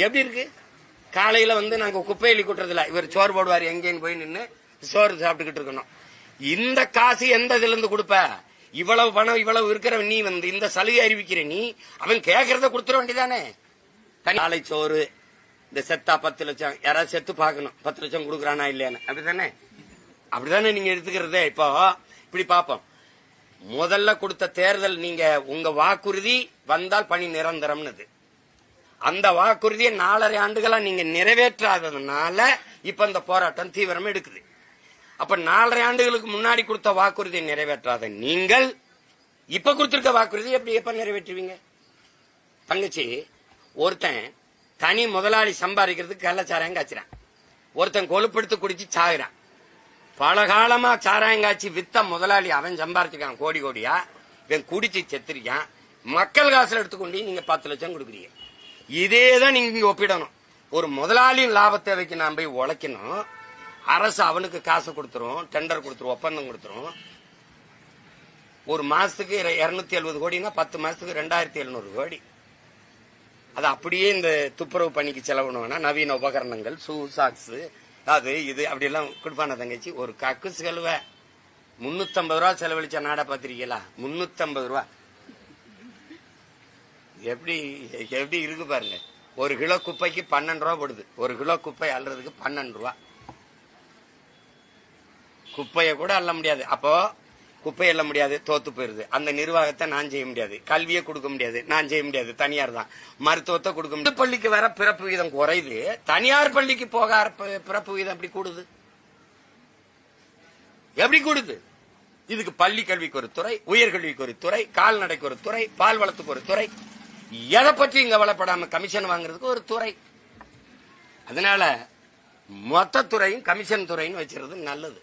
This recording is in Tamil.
எப்படி இருக்கு? காலையில நாங்க குப்பையிலி கூட்டுறதுல இவர் சோறு போடுவார், எங்கேன்னு போய் நின்று சோறு சாப்பிட்டுக்கிட்டு இருக்கணும். இந்த காசு எந்த இதுல இருந்து கொடுப்ப? இவ்வளவு பணம் இவ்வளவு இருக்கிற நீ இந்த சலுகை அறிவிக்கிற நீ அவன் கேட்கறத கொடுத்துட வேண்டியதானே. காலை சோறு இந்த செத்தா 10 லட்சம், யாராவது செத்து பாக்கணும் 10 லட்சம் கொடுக்கறானா இல்லையான்னு, அப்படிதானே நீங்க எடுத்துக்கிறதே. இப்போ இப்படி பாப்போம். முதல்ல கொடுத்த தேர்தல் நீங்க உங்க வாக்குறுதி வந்தால் பணி நிரந்தரம்னு, அந்த வாக்குறுதியை 4.5 ஆண்டுகளா நீங்க நிறைவேற்றாததுனால இப்ப இந்த போராட்டம் தீவிரம் எடுக்குது. அப்ப 4.5 ஆண்டுகளுக்கு முன்னாடி கொடுத்த வாக்குறுதியை நிறைவேற்றாத நீங்கள் இப்ப கொடுத்திருக்க வாக்குறுதி எப்ப நிறைவேற்றுவீங்க? தங்கச்சி, ஒருத்தன் தனி முதலாளி சம்பாதிக்கிறதுக்கு கள்ளச்சாராயம் காய்ச்சிறான், ஒருத்தன் கொழுப்படுத்து குடிச்சு சாகுறான். பல காலமா சாராயங்காய்ச்சி வித்த முதலாளி அவன் சம்பாரிச்சுக்கான் கோடி கோடியா, இவன் குடிச்சு செத்துருக்கான். மக்கள் காசுல எடுத்துக்கொண்டு நீங்க 10 லட்சம் கொடுக்குறீங்க. இதேதான் நீங்க ஒப்பிடணும். ஒரு முதலாளியின் லாப தேவைக்கு நான் போய் உழைக்கணும், அரசு அவனுக்கு காசு கொடுத்துரும், டெண்டர் கொடுத்துரும், ஒப்பந்தம் கொடுத்துரும். ஒரு மாசத்துக்கு 270 கோடினா 10 மாசத்துக்கு 2700 கோடி. அது அப்படியே இந்த துப்புரவு பணிக்கு செலவுனா நவீன உபகரணங்கள், ஷூ, சாக்ஸ், அது இது அப்படி எல்லாம் கொடுப்பான. தங்கச்சி, ஒரு கக்குசு கழுவ 350 ரூபா செலவழிச்ச நாடா பாத்திருக்கீங்களா? 350 ரூபா எப்படி இருக்கு பாருங்க. ஒரு கிலோ குப்பைக்கு 12 ரூபா போடுது. ஒரு கிலோ குப்பை அள்ளுறதுக்கு 12 ரூபா. குப்பைய கூட அள்ள முடியாது. அப்போ குப்பை அள்ள முடியாது, தோத்து போயிருது. அந்த நிர்வாகத்தை நான் செய்ய முடியாது, கல்வியை கொடுக்க முடியாது, நான் செய்ய முடியாது, தனியார் தான். மருத்துவத்தை கொடுக்க முடியாது. பள்ளிக்கு வர பிறப்பு வீதம் குறையுது, தனியார் பள்ளிக்கு போக பிறப்பு வீதம் எப்படி கூடுது? எப்படி கூடுது? இதுக்கு பள்ளி கல்விக்கு ஒரு துறை, உயர்கல்விக்கு ஒரு துறை, கால்நடைக்கு ஒரு துறை, பால் வளத்துக்கு ஒரு துறை, எதை பற்றி இங்க வளப்படாம கமிஷன் வாங்குறதுக்கு ஒரு துறை. அதனால மொத்த துறையும் கமிஷன் துறைன்னு வச்சிருது நல்லது.